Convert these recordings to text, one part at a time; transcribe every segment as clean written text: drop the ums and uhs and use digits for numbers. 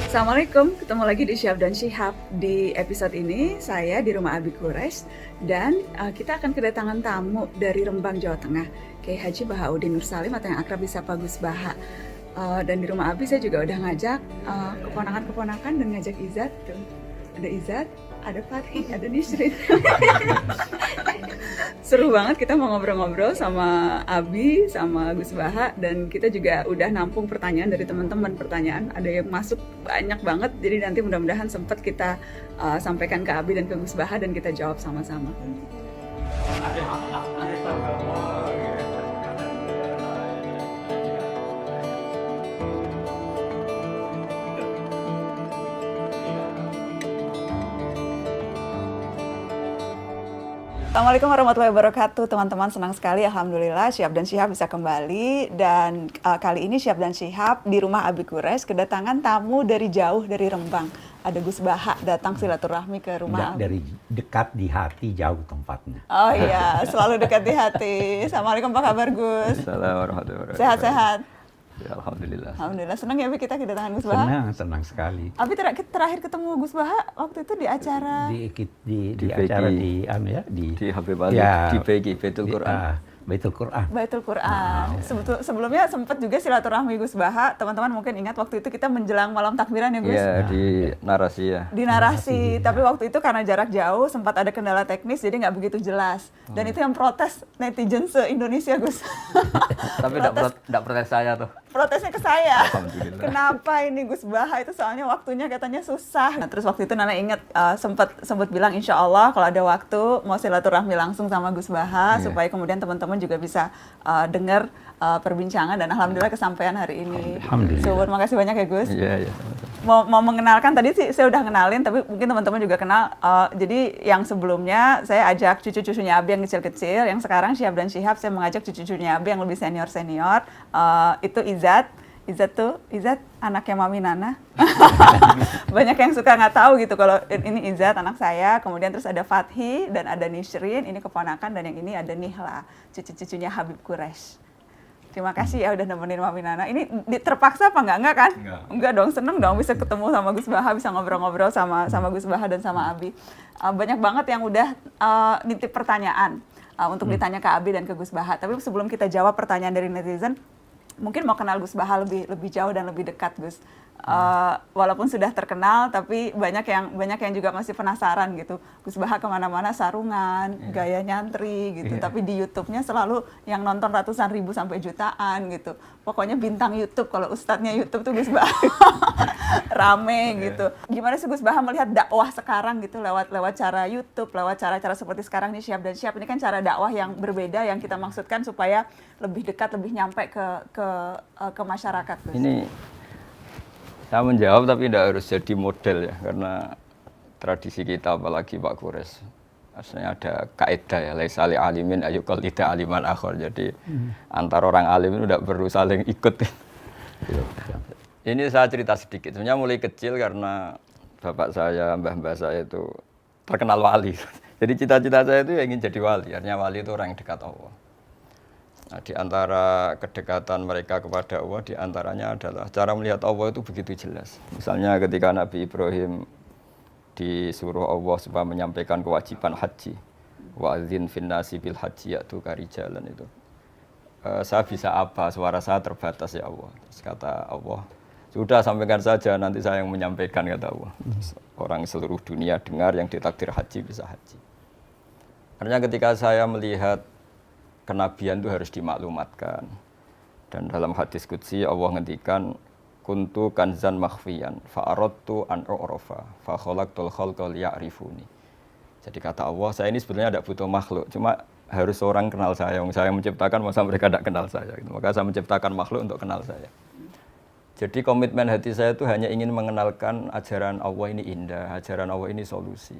Assalamualaikum, ketemu lagi di Syihab dan Syihab. Di episode ini saya di rumah Abi Quraisy dan kita akan kedatangan tamu dari Rembang, Jawa Tengah, Kiai Haji Bahaudin Nur Salim atau yang akrab disapa Gus Baha. Dan di rumah Abi saya juga udah ngajak keponakan-keponakan dan ngajak Izat tuh. Ada Izat, ada Fatih, ada Nisrin. Seru banget, kita mau ngobrol-ngobrol sama Abi, sama Gus Baha, dan kita juga udah nampung pertanyaan dari teman-teman. Pertanyaan ada yang masuk banyak banget, jadi nanti mudah-mudahan sempat kita sampaikan ke Abi dan ke Gus Baha dan kita jawab sama-sama. Assalamualaikum warahmatullahi wabarakatuh, teman-teman. Senang sekali, alhamdulillah Syihab dan Syihab bisa kembali. Dan kali ini Syihab dan Syihab di rumah Abi Quraisy kedatangan tamu dari jauh, dari Rembang. Ada Gus Baha datang silaturahmi ke rumah Abi. Dari dekat di hati, jauh tempatnya. Oh iya, selalu dekat di hati. Assalamualaikum, apa kabar Gus? Assalamualaikum warahmatullahi wabarakatuh. Sehat-sehat? Ya, alhamdulillah. Alhamdulillah, senang ya Abi kita kedatangan Gus Baha. Senang sekali. Abi terakhir ketemu Gus Baha waktu itu di acara Di acara di Habib Ali, ya, di PG, Baitul Quran. Baitul Quran. Baitul Quran. Sebelumnya sempat juga silaturahmi Gus Baha. Teman-teman mungkin ingat waktu itu kita menjelang malam takbiran ya Gus? Iya, di narasi ya. Di narasi, tapi waktu itu karena jarak jauh sempat ada kendala teknis jadi nggak begitu jelas. Dan itu yang protes netizen se-Indonesia Gus. Tapi enggak protes saya tuh. Protesnya ke saya. Alhamdulillah. Kenapa ini Gus Baha itu soalnya waktunya katanya susah. Nah, terus waktu itu Nana ingat sempat bilang insya Allah kalau ada waktu mau silaturahmi langsung sama Gus Baha supaya kemudian teman-teman juga bisa dengar perbincangan dan alhamdulillah kesampaian hari ini. Alhamdulillah. So, makasih banyak ya Gus. Iya. Mau mengenalkan tadi sih saya udah kenalin tapi mungkin teman-teman juga kenal. Jadi yang sebelumnya saya ajak cucu-cucunya Abi yang kecil-kecil, yang sekarang Syihab dan Syihab saya mengajak cucu-cucunya Abi yang lebih senior-senior. Itu Izat anaknya Mami Nana. Banyak yang suka nggak tahu gitu kalau ini Izat anak saya, kemudian terus ada Fathi dan ada Nisrin, ini keponakan, dan yang ini ada Nihla, cucu-cucunya Habib Quraisy. Terima kasih ya udah nemenin Mami Nana. Ini terpaksa apa enggak kan? Enggak dong, seneng dong bisa ketemu sama Gus Baha, bisa ngobrol-ngobrol sama Gus Baha dan sama Abi. Banyak banget yang udah nitip pertanyaan untuk ditanya ke Abi dan ke Gus Baha. Tapi sebelum kita jawab pertanyaan dari netizen, mungkin mau kenal Gus Baha lebih jauh dan lebih dekat Gus. Walaupun sudah terkenal tapi banyak yang juga masih penasaran gitu. Gus Baha kemana-mana sarungan, gaya nyantri gitu. Tapi di YouTube-nya selalu yang nonton ratusan ribu sampai jutaan gitu. Pokoknya bintang YouTube, kalau ustadznya YouTube tuh Gus Baha. Rame gitu. Gimana sih Gus Baha melihat dakwah sekarang gitu lewat cara YouTube, lewat cara-cara seperti sekarang nih Syihab dan Syihab ini kan cara dakwah yang berbeda yang kita maksudkan supaya lebih dekat, lebih nyampe ke masyarakat Gus. Ini saya menjawab tapi tidak harus jadi model ya, karena tradisi kita apalagi Pak Quraisy asalnya ada kaidah ya, laisa li alimin ayyukal tidak aliman akhir. Jadi antar orang alim itu tidak perlu saling ikut. Ini saya cerita sedikit. Sebenarnya mulai kecil karena bapak saya, mbah-mbah saya itu terkenal wali. Jadi cita-cita saya itu ingin jadi wali. Artinya wali itu orang yang dekat Allah. Nah, di antara kedekatan mereka kepada Allah, di antaranya adalah cara melihat Allah itu begitu jelas. Misalnya ketika Nabi Ibrahim disuruh Allah supaya menyampaikan kewajiban haji, wa'adzin finnasi bil haji ya'tuka rijalan itu. Saya bisa apa? Suara saya terbatas ya Allah. Terus kata Allah, sudah sampaikan saja, nanti saya yang menyampaikan, kata Allah. Orang seluruh dunia dengar yang ditakdir haji bisa haji. Artinya ketika saya melihat kenabian itu harus dimaklumatkan. Dan dalam hadis qudsi Allah ngendikan kuntu kanzan makhfiyan fa aradtu an u'rafa fa khalaqtul khalqa liya'rifuni. Jadi kata Allah, saya ini sebenarnya tidak butuh makhluk, cuma harus orang kenal saya. Yang saya menciptakan, masa mereka tidak kenal saya. Maka saya menciptakan makhluk untuk kenal saya. Jadi komitmen hati saya itu hanya ingin mengenalkan ajaran Allah ini indah, ajaran Allah ini solusi.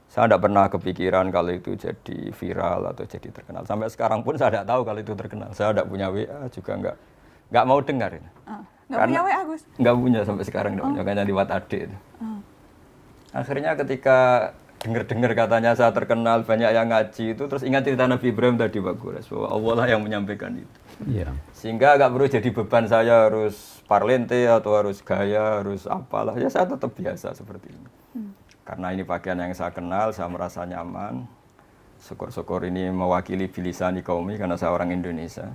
Saya tidak pernah kepikiran kalau itu jadi viral atau jadi terkenal. Sampai sekarang pun saya tidak tahu kalau itu terkenal. Saya tidak punya WA juga nggak mau dengar. Nggak punya WA Gus? Nggak punya sampai sekarang, makanya liwat adik. Akhirnya ketika dengar katanya saya terkenal, banyak yang ngaji itu, terus ingat cerita Nabi Ibrahim tadi Pak Quraisy, bahwa Allah lah yang menyampaikan itu. Iya. Sehingga nggak perlu jadi beban saya harus parlente atau harus gaya, harus apalah. Ya saya tetap biasa seperti ini. Karena ini pakaian yang saya kenal, saya merasa nyaman. Syukur-syukur ini mewakili bilisani kaumi karena saya orang Indonesia.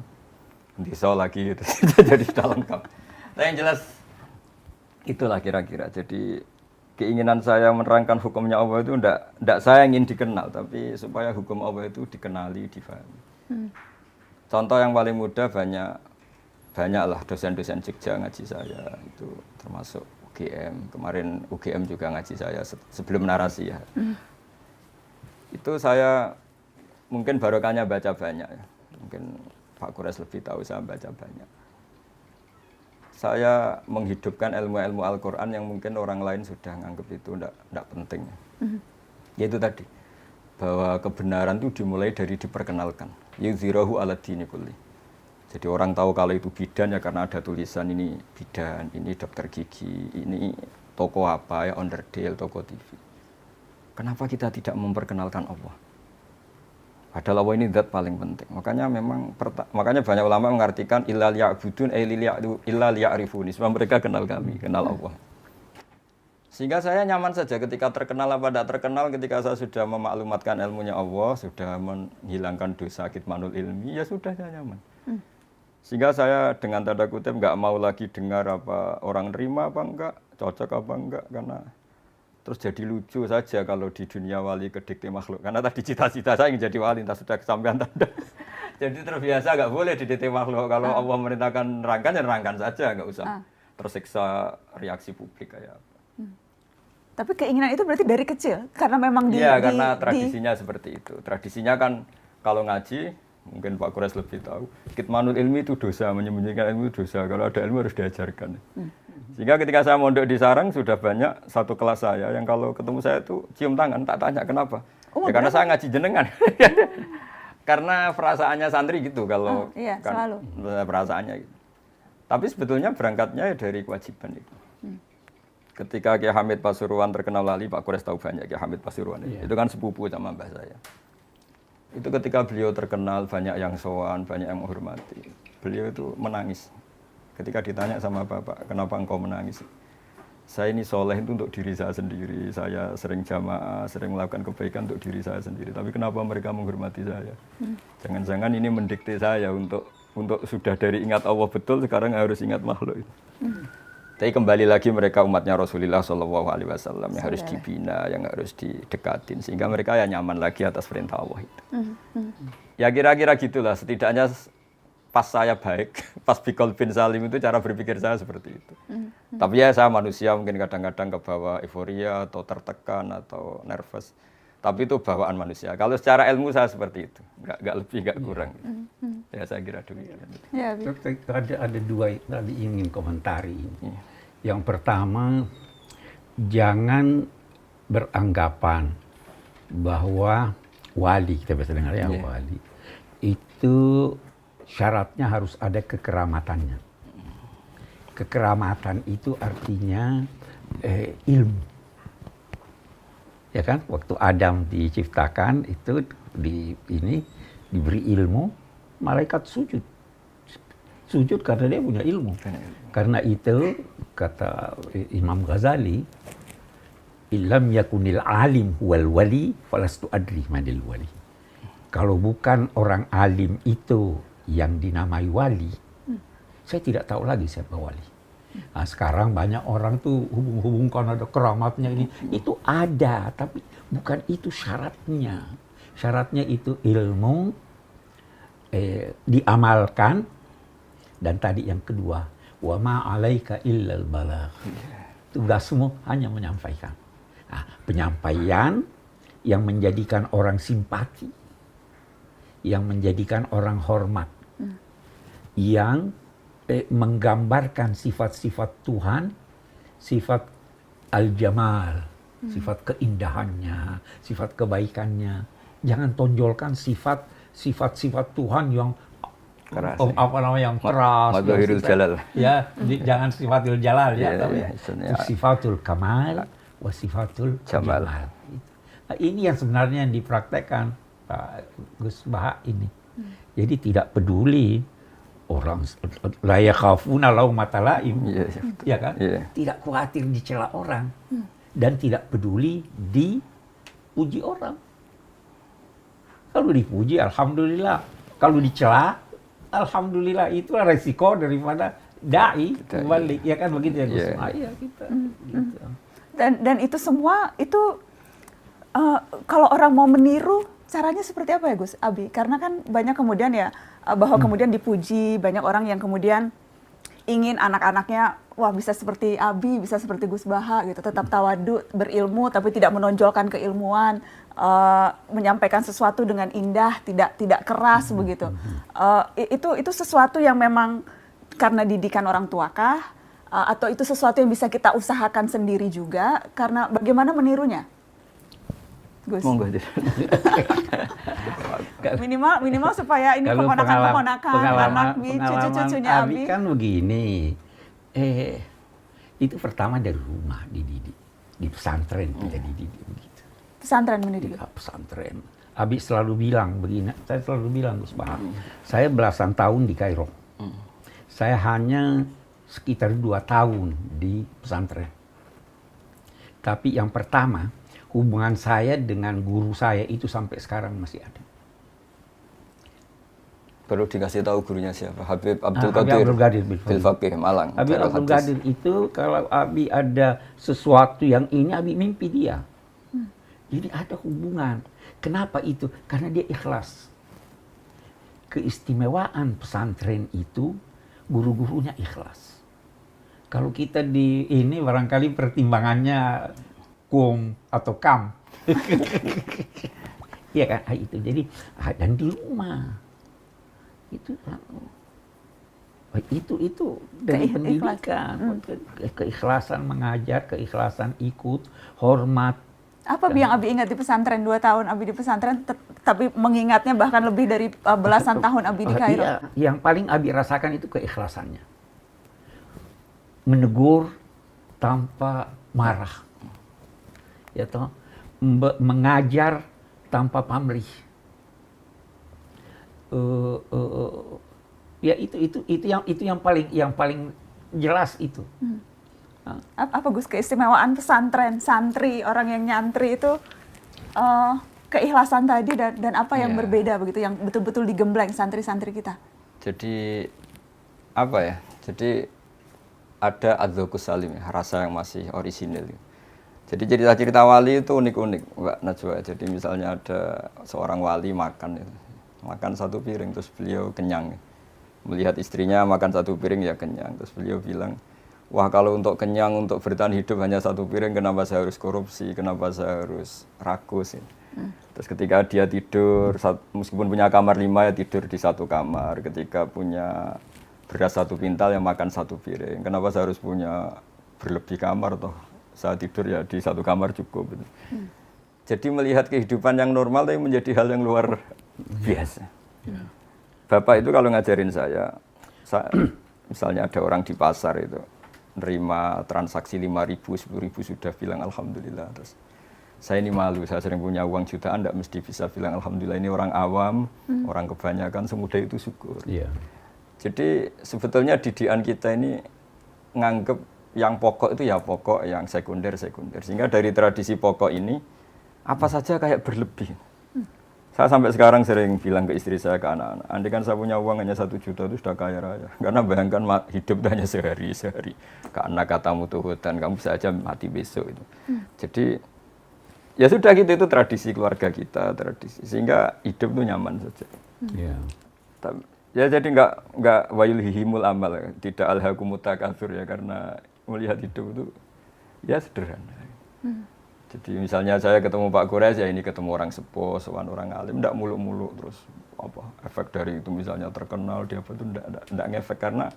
Bisa lagi gitu. Jadi sudah lengkap. Nah yang jelas itulah kira-kira. Jadi keinginan saya menerangkan hukumnya Allah itu enggak saya ingin dikenal, tapi supaya hukum Allah itu dikenali, difahami. Contoh yang paling mudah banyaklah dosen-dosen Jogja ngaji saya itu termasuk UGM. Kemarin UGM juga ngaji saya sebelum narasi ya. Itu saya mungkin barokahnya baca banyak ya. Mungkin Pak Kures lebih tahu saya baca banyak. Saya menghidupkan ilmu-ilmu Al-Quran yang mungkin orang lain sudah nganggap itu enggak penting. Yaitu tadi, bahwa kebenaran itu dimulai dari diperkenalkan. Yuzhirahu ala dini kulli. Jadi orang tahu kalau itu bidan ya karena ada tulisan ini bidan, ini dokter gigi, ini toko apa ya, onderdil, toko TV. Kenapa kita tidak memperkenalkan Allah? Padahal Allah ini zat paling penting. Makanya banyak ulama mengartikan illa liya'budun illa liya'rifuni. Sebab mereka kenal kami, kenal Allah. Sehingga saya nyaman saja ketika terkenal apa tidak terkenal, ketika saya sudah memaklumatkan ilmunya Allah, sudah menghilangkan dosa kitmanul ilmi, ya sudah saya nyaman. Sehingga saya dengan tanda kutip nggak mau lagi dengar apa orang nerima apa enggak, cocok apa enggak, karena terus jadi lucu saja kalau di dunia wali kedikte makhluk. Karena tadi cita-cita saya ingin jadi wali, entah sudah kesampaian tanda. Jadi terbiasa nggak boleh didikte makhluk. Kalau Allah merintahkan nerangkan ya nerangkan saja, nggak usah tersiksa reaksi publik kayak apa. Tapi keinginan itu berarti dari kecil karena memang karena tradisinya seperti itu. Tradisinya kan kalau ngaji, mungkin Pak Kures lebih tahu, kitmanul ilmi itu dosa, menyembunyikan ilmu itu dosa. Kalau ada ilmu harus diajarkan. Sehingga ketika saya mondok di Sarang sudah banyak satu kelas saya yang kalau ketemu saya itu cium tangan, tak tanya kenapa. Ya karena saya ngaji jenengan. Karena perasaannya santri gitu kalau selalu. Perasaannya gitu. Tapi sebetulnya berangkatnya dari kewajiban itu. Ketika Kiai Hamid Pasuruan terkenal lali, Pak Kures tahu banyak Kiai Hamid Pasuruan. Itu kan sepupu sama mbah saya. Itu ketika beliau terkenal, banyak yang sowan, banyak yang menghormati. Beliau itu menangis. Ketika ditanya sama Bapak, kenapa engkau menangis? Saya ini soleh itu untuk diri saya sendiri. Saya sering jamaah, sering melakukan kebaikan untuk diri saya sendiri. Tapi kenapa mereka menghormati saya? Jangan-jangan ini mendikte saya untuk sudah dari ingat Allah betul, sekarang harus ingat makhluk itu. Tapi kembali lagi mereka umatnya Rasulullah SAW yang harus dibina, yang harus didekatin. Sehingga mereka ya nyaman lagi atas perintah Allah itu. Ya kira-kira gitulah, setidaknya pas saya baik, pas Bikol bin Salim itu cara berpikir saya seperti itu. Tapi ya saya manusia mungkin kadang-kadang kebawa euforia atau tertekan atau nervous. Tapi itu bawaan manusia. Kalau secara ilmu saya seperti itu, nggak lebih, nggak kurang. Ya saya kira demikian. Ya, ada dua tadi ingin komentari. Yang pertama, jangan beranggapan bahwa wali, kita biasa dengar ya, wali itu syaratnya harus ada kekeramatannya. Kekeramatan itu artinya ilmu. Ya kan, waktu Adam diciptakan itu diberi ilmu, malaikat sujud karena dia punya ilmu. Karena itu kata Imam Ghazali, illam yakunil alim wal wali falastu adri manil wali. Kalau bukan orang alim itu yang dinamai wali, saya tidak tahu lagi siapa wali. Nah, sekarang banyak orang tuh hubung-hubungkan ada keramatnya ini. Itu ada, tapi bukan itu syaratnya. Syaratnya itu ilmu, diamalkan, dan tadi yang kedua, wa ma 'alaika illal balagh. Tugasmu hanya menyampaikan. Nah, penyampaian yang menjadikan orang simpati, yang menjadikan orang hormat, yang menggambarkan sifat-sifat Tuhan, sifat al-jamal, sifat keindahannya, sifat kebaikannya. Jangan tonjolkan sifat-sifat Tuhan yang keras, yang keras. Madhahirul jalal. Ya, jangan sifatul jalal ya, tapi sifatul kamal wa sifatul jamal. Nah, ini yang sebenarnya yang dipraktekkan Pak Gus Baha ini. Jadi tidak peduli orang la yakhafuna laumata laim, Iya, iya. ya kan? Iya. Tidak khawatir dicela orang dan tidak peduli dipuji orang. Kalau dipuji, alhamdulillah. Kalau dicela, alhamdulillah. Itulah resiko daripada dai kembali, ya kan begitu ya Gus? Iya. Iya kita. Gitu. Dan itu semua itu kalau orang mau meniru caranya seperti apa ya Gus Abi? Karena kan banyak kemudian ya bahwa kemudian dipuji, banyak orang yang kemudian ingin anak-anaknya wah bisa seperti Abi, bisa seperti Gus Baha gitu, tetap tawadu, berilmu tapi tidak menonjolkan keilmuan, menyampaikan sesuatu dengan indah, tidak keras begitu. Itu sesuatu yang memang karena didikan orang tua kah? Atau itu sesuatu yang bisa kita usahakan sendiri juga? Karena bagaimana menirunya? Gus. Monggo. Minimal supaya ini Kalau keponakan anak pengalaman cucu-cucunya Abi. kan begini, itu pertama dari rumah dididik, di pesantren kita dididik begitu. Pesantren mendidik. Di pesantren. Abi selalu bilang begini, saya selalu bilang Gus Baha, saya belasan tahun di Kairo, saya hanya sekitar 2 tahun di pesantren. Tapi yang pertama, hubungan saya dengan guru saya itu sampai sekarang masih ada. Perlu dikasih tahu gurunya siapa? Habib Abdul Habib Qadir. Abdul Qadir Bil Faqih Malang. Habib Darul Abdul Hadis. Qadir itu kalau Abi ada sesuatu yang ini, Abi mimpi dia. Jadi ada hubungan. Kenapa itu? Karena dia ikhlas. Keistimewaan pesantren itu guru-gurunya ikhlas. Kalau kita di ini barangkali pertimbangannya kum atau kam. Iya kan? Itu jadi dan di rumah. Itu dari pendidikan, keikhlasan mengajar, keikhlasan ikut, hormat. Apa yang Abi ingat di pesantren 2 tahun Abi di pesantren, tapi mengingatnya bahkan lebih dari belasan tahun Abi di Kairo? Iya, yang paling Abi rasakan itu keikhlasannya. Menegur tanpa marah, ya toh, mengajar tanpa pamrih. Ya itu yang paling jelas itu. Apa Gus keistimewaan pesantren, santri, orang yang nyantri itu keikhlasan tadi dan apa yang berbeda begitu, yang betul-betul digembleng santri-santri kita? Jadi apa ya? Jadi ada adzauqus salim, rasa yang masih orisinil. Jadi cerita-cerita wali itu unik-unik, Mbak Najwa. Jadi misalnya ada seorang wali makan 1 piring terus beliau kenyang. Melihat istrinya makan 1 piring ya kenyang, terus beliau bilang, wah kalau untuk kenyang, untuk bertahan hidup hanya 1 piring, kenapa saya harus korupsi, kenapa saya harus rakus. Terus ketika dia tidur, meskipun punya kamar 5 ya tidur di 1 kamar, ketika punya beras 1 pintal yang makan 1 piring, kenapa saya harus punya berlebih kamar toh, saya tidur ya di 1 kamar cukup. Jadi melihat kehidupan yang normal tapi menjadi hal yang luar biasa. Bapak itu kalau ngajarin saya misalnya ada orang di pasar itu nerima transaksi 5.000, 10.000 sudah bilang alhamdulillah. Terus saya ini malu, saya sering punya uang jutaan, tidak mesti bisa bilang alhamdulillah. Ini orang awam, orang kebanyakan semudah itu syukur. Iya. Jadi sebetulnya didikan kita ini nganggep yang pokok itu ya pokok, yang sekunder. Sehingga dari tradisi pokok ini apa saja kayak berlebih. Saya sampai sekarang sering bilang ke istri saya, ke anak-anak, andai kan saya punya uang hanya 1 juta itu sudah kaya raya. Karena bayangkan hidup hanya sehari. Karena katamu Tuhan, kamu bisa aja mati besok itu. Jadi ya sudah gitu, itu tradisi keluarga kita, tradisi. Sehingga hidup itu nyaman saja. Ya jadi nggak wayulhihimul amal, tidak alhaqumut takatsur ya, karena melihat hidup itu ya sederhana. Jadi misalnya saya ketemu Pak Quraisy, ya ini ketemu orang sepuh, orang alim, tidak muluk-muluk terus apa efek dari itu misalnya terkenal dia apa itu tidak ngefek, karena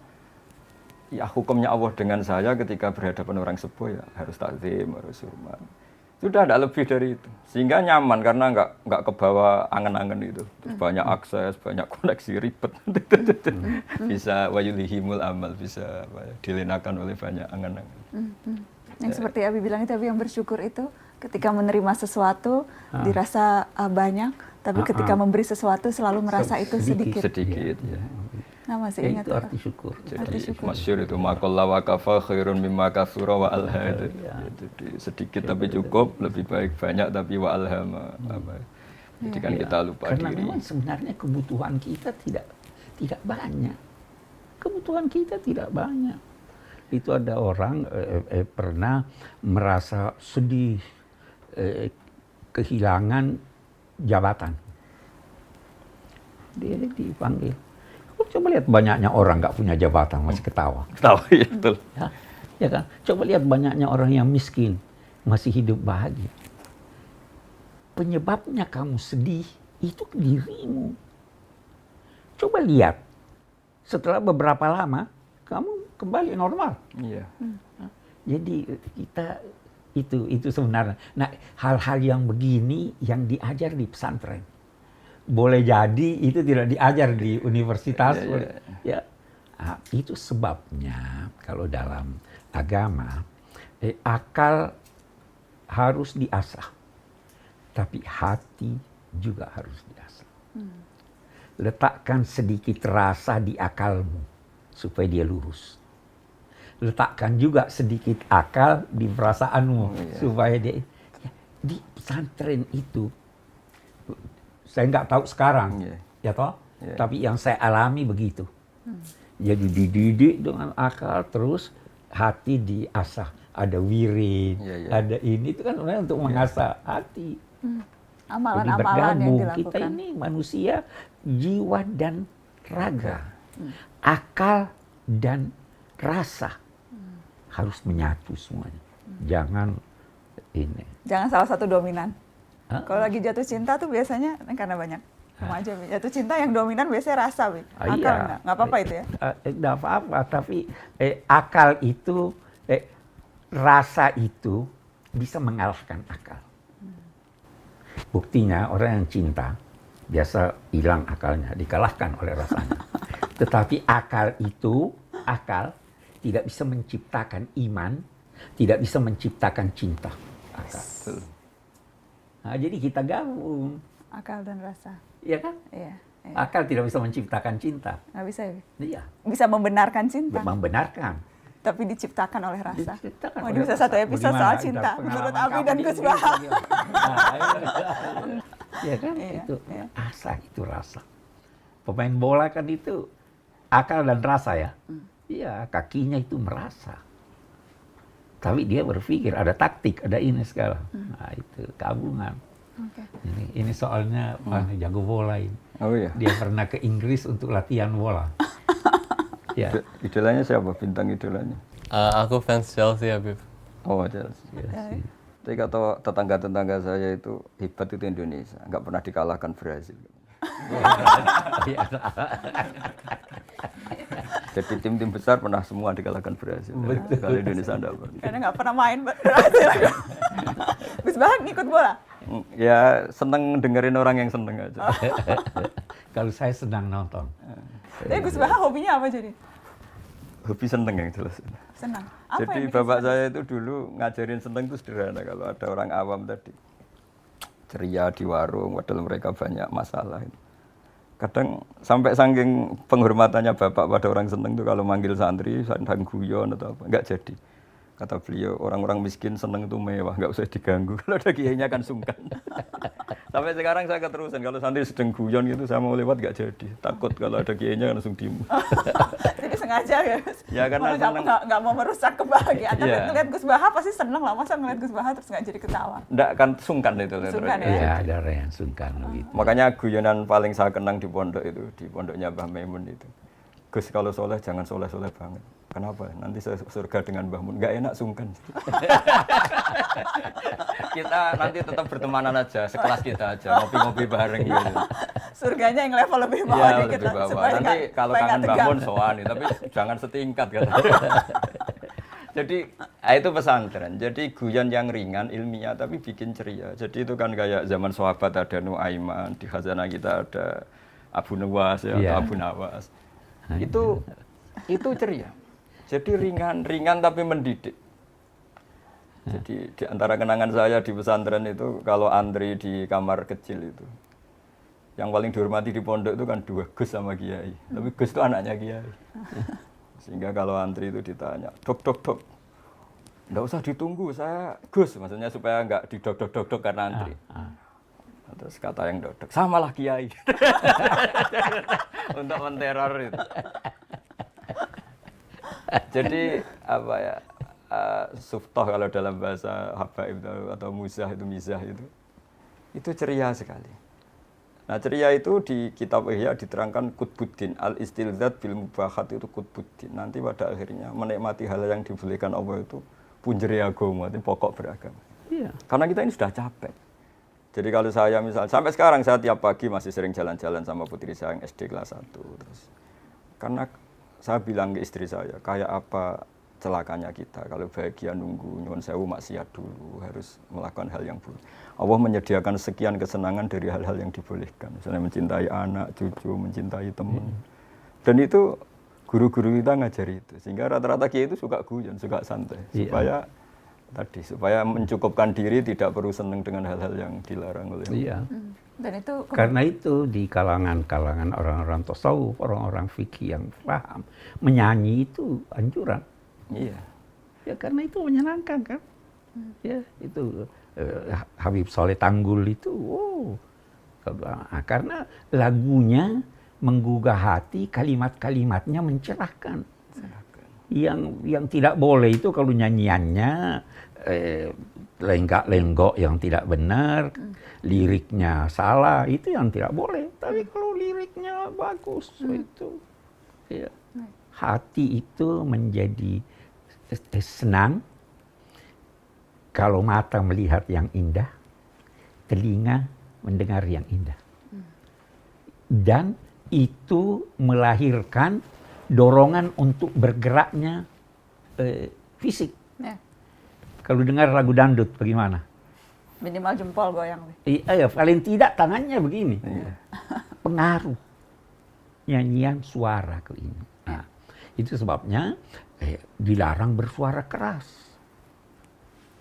ya hukumnya Allah dengan saya ketika berhadapan orang sepuh ya harus takzim, harus hormat. Sudah tidak lebih dari itu, sehingga nyaman karena nggak kebawa angen-angen itu. Terus banyak akses, banyak koneksi ribet, bisa wayulhihimul amal, bisa dilenakan oleh banyak angen-angen. Yang seperti Abi bilang itu, Abi yang bersyukur itu ketika menerima sesuatu dirasa banyak, tapi ketika memberi sesuatu selalu merasa itu sedikit. Sedikit ya. Nah, masih Ya, ingat itu arti syukur. Jadi masyhur itu maqalla wa kafa khairun mimma kasura wa alha itu. Jadi sedikit tapi cukup, lebih baik banyak tapi wa alhama. Jadi kan kita lupa Karena diri. memang sebenarnya kebutuhan kita tidak banyak. Kebutuhan kita tidak banyak. Itu ada orang pernah merasa sedih, kehilangan jabatan. Dia dipanggil. Coba lihat banyaknya orang nggak punya jabatan masih ketawa. Tahu ya, betul. Ya kan? Coba lihat banyaknya orang yang miskin masih hidup bahagia. Penyebabnya kamu sedih itu dirimu. Coba lihat, setelah beberapa lama kamu kembali normal. Iya. Jadi kita itu sebenarnya. Nah, hal-hal yang begini yang diajar di pesantren. Boleh jadi itu tidak diajar di universitas. Ya. Nah, itu sebabnya kalau dalam agama akal harus diasah, tapi hati juga harus diasah. Letakkan sedikit rasa di akalmu supaya dia lurus. Letakkan juga sedikit akal di perasaanmu supaya dia. Ya, di pesantren itu saya nggak tahu sekarang, ya toh. Tapi yang saya alami begitu. Jadi dididik dengan akal, terus hati diasah. Ada wirid, ada ini, itu kan untuk mengasah hati. Amalan-amalan yang bergabung. dilakukan. Kita ini manusia jiwa dan raga. Akal dan rasa harus menyatu semuanya. Jangan ini. Jangan salah satu dominan. Kalau lagi jatuh cinta tuh biasanya karena banyak remaja jatuh cinta yang dominan biasanya rasa, akal nggak apa-apa itu ya? Nggak apa-apa, tapi akal itu, rasa itu bisa mengalahkan akal. Buktinya orang yang cinta biasa hilang akalnya, dikalahkan oleh rasanya. Tetapi akal tidak bisa menciptakan iman, tidak bisa menciptakan cinta. Akal. Nah, jadi kita gabung. Akal dan rasa. Iya kan? Iya. Akal tidak bisa menciptakan cinta. Nggak bisa ya? Iya. Bisa membenarkan cinta. Membenarkan. Tapi diciptakan oleh rasa. Diciptakan Ini bisa satu episode soal cinta. Menurut Abi dan Gus Baha. Iya kan? Itu asa, itu rasa. Pemain bola kan itu akal dan rasa ya. Iya, kakinya itu merasa. Tapi dia berpikir ada taktik, ada ini segala. Nah, itu gabungan. Ini soalnya jago bola ini. Oh iya. Dia pernah ke Inggris untuk latihan bola. Ya. Idolanya siapa? Bintang idolanya? Aku fans Chelsea, Habib. Oh, Chelsea. Tapi kata tetangga-tetangga saya itu hebat itu Indonesia, nggak pernah dikalahkan Brazil. Jadi tim-tim besar pernah semua dikalahkan Brazil. Kalau Indonesia enggak pernah. Karena nggak pernah main Brazil. Gus Baha ngikut bola? Ya seneng dengerin orang yang seneng aja. Kalau saya sedang nonton. Tapi Gus Baha hobinya apa jadi? Hobi seneng yang jelas. Senang. Apa Jadi yang bikin bapak senang? saya itu dulu ngajarin seneng itu sederhana. Kalau ada orang awam tadi ceria di warung, padahal mereka banyak masalah. Kadang sampai saking penghormatannya bapak pada orang seneng itu kalau manggil santri, sedang guyon atau apa, nggak jadi. Kata beliau, orang-orang miskin seneng itu mewah, nggak usah diganggu. Kalau ada kiainya kan sungkan. Sampai sekarang saya keterusan, kalau santri sedang guyon gitu, saya mau lewat nggak jadi. Takut kalau ada kiainya langsung diem. Jadi sengaja ya Gus? Ya, karena senang. Nggak mau merusak kebahagiaan. Tapi Iya. ngeliat Gus Baha pasti seneng lah. Masa ngeliat Gus Baha terus nggak jadi ketawa? Nggak kan sungkan itu. Sungkan ya? Iya, ada orang yang sungkan begitu. Makanya guyonan paling saya kenang di pondok itu, di pondoknya Mbah Maimun itu. Gus kalau soleh jangan soleh-soleh banget. Kenapa? Nanti saya surga dengan Mbah Mun. Nggak enak sungkan. Kita nanti tetap bertemanan aja, sekelas kita aja, ngopi-ngopi bareng gitu. Surganya yang level lebih bawah Iya, dikit lebih lah. bawah. supaya Nanti nggak- kalau supaya kangen nggak Mbah tegang. Mun sowan, tapi jangan setingkat kata. Jadi itu pesantren. Jadi guyon yang ringan, ilmiah tapi bikin ceria. Jadi itu kan kayak zaman sahabat ada Nuaiman, di khazanah kita ada Abu Nuwas ya, Iya. atau Abu Nawas. Itu ceria. Jadi ringan tapi mendidik. Jadi di antara kenangan saya di pesantren itu kalau antri di kamar kecil itu Yang paling dihormati di pondok itu kan 2 Gus sama Kiai. Tapi Gus itu anaknya Kiai. Sehingga kalau antri itu ditanya, dok, nggak usah ditunggu, saya Gus. Maksudnya supaya nggak didok karena antri. Terus kata yang dok, samalah Kiai. Untuk menteror itu. Jadi apa ya, suftoh kalau dalam bahasa habaib atau muzah itu ceria sekali. Nah ceria itu di kitab Ihya diterangkan Qutbuddin, al-istilzat bil mubahat itu Qutbuddin. Nanti pada akhirnya menikmati hal yang dibolehkan Allah itu punjeri agama, itu pokok beragama. Iya. Karena kita ini sudah capek. Jadi kalau saya misal sampai sekarang saya tiap pagi masih sering jalan-jalan sama putri saya yang SD kelas 1 terus. Karena saya bilang ke istri saya, kayak apa celakanya kita kalau bahagia nunggu nyuwun sewu maksiat dulu, harus melakukan hal yang boleh. Allah menyediakan sekian kesenangan dari hal-hal yang dibolehkan. Misalnya mencintai anak, cucu, mencintai teman. Dan itu guru-guru kita ngajari itu. Sehingga rata-rata kiai itu suka guyon, suka santai. Supaya mencukupkan diri, tidak perlu senang dengan hal-hal yang dilarang oleh Allah. Iya. Dan itu Karena itu di kalangan orang-orang tasawuf, orang-orang fikih yang paham, menyanyi itu anjuran. Iya. Ya karena itu menyenangkan kan. Ya itu Habib Soleh Tanggul itu, karena lagunya menggugah hati, kalimat-kalimatnya mencerahkan. Yang tidak boleh itu kalau nyanyiannya lenggak-lenggok yang tidak benar, liriknya salah, itu yang tidak boleh. Tapi kalau liriknya bagus, itu ya, hati itu menjadi senang kalau mata melihat yang indah, telinga mendengar yang indah. Dan itu melahirkan dorongan untuk bergeraknya fisik. ya, Kalau dengar lagu dangdut bagaimana? minimal jempol goyang. Iya, paling tidak tangannya begini. Pengaruh nyanyian suara ke ini. Nah, itu sebabnya dilarang bersuara keras.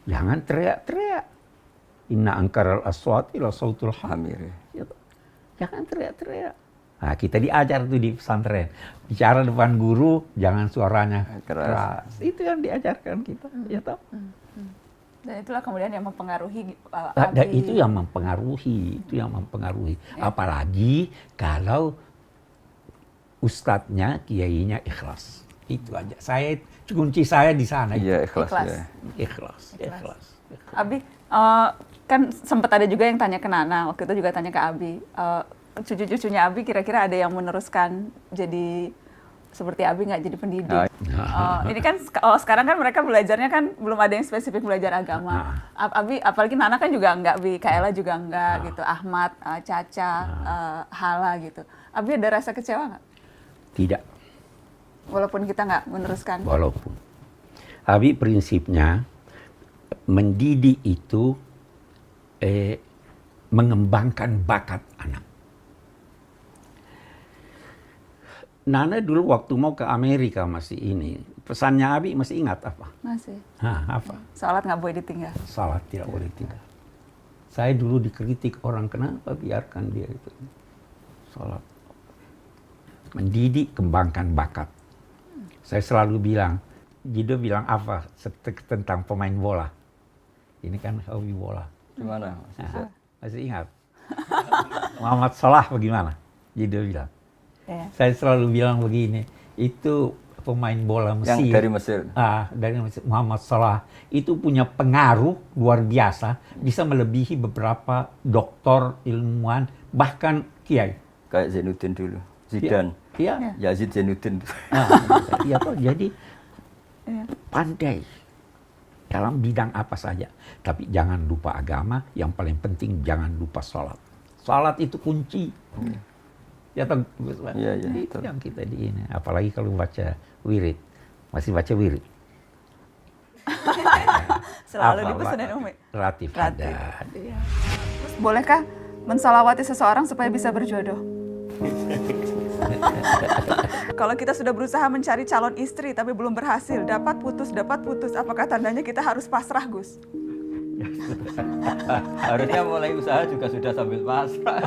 Jangan teriak-teriak. Inna angkaral aswati la sautul hamir. Jangan teriak-teriak. Nah, kita diajar tuh di pesantren. Bicara depan guru, jangan suaranya keras. Itu yang diajarkan kita. Ya toh? Dan itulah kemudian yang mempengaruhi Dan itu yang mempengaruhi. Apalagi kalau ustadznya, kiainya ikhlas. Itu aja. Kunci saya di sana. Iya, ikhlas. Ya. Ikhlas. Abi, kan sempat ada juga yang tanya ke Nana, waktu itu juga tanya ke Abi. Cucu-cucunya Abi kira-kira ada yang meneruskan jadi seperti Abi nggak jadi pendidik? Ini kan sekarang kan mereka belajarnya kan belum ada yang spesifik belajar agama. Abi, apalagi Nana kan juga nggak, Bi, Kaela juga nggak gitu, Ahmad, Caca, Hala gitu. Abi ada rasa kecewa nggak? Tidak. Walaupun kita nggak meneruskan. Walaupun. Abi prinsipnya mendidik itu mengembangkan bakat anak. Nana dulu waktu mau ke Amerika masih ini, pesannya Abi masih ingat apa? Masih. Apa? Salat nggak boleh ditinggal. Salat tidak boleh tinggal. Saya dulu dikritik orang, kenapa biarkan dia itu salat. Mendidik, kembangkan bakat. Saya selalu bilang, Jido bilang apa tentang pemain bola? Ini kan hobi bola. Gimana? Masih ingat? Muhammad Salah bagaimana? Jido bilang. Saya selalu bilang begini, itu pemain bola Mesir. Yang dari Mesir. Dari Mesir, Muhammad Salah itu punya pengaruh luar biasa, bisa melebihi beberapa doktor, ilmuwan, bahkan kiai. Kayak Zainuddin dulu, Zidane. Iya. Yazid Zainuddin. Iya toh, jadi pandai dalam bidang apa saja. Tapi jangan lupa agama, yang paling penting jangan lupa sholat. Sholat itu kunci. Ya toh, Iya, itu yang kita di ini. Apalagi kalau baca wirid. Masih baca wirid? Selalu di Senin Umi. Relatif. Ada. Terus bolehkah mensalawati seseorang supaya bisa berjodoh? Kalau kita sudah berusaha mencari calon istri tapi belum berhasil, dapat putus, apakah tandanya kita harus pasrah, Gus? Harusnya mulai usaha juga sudah sambil pasrah.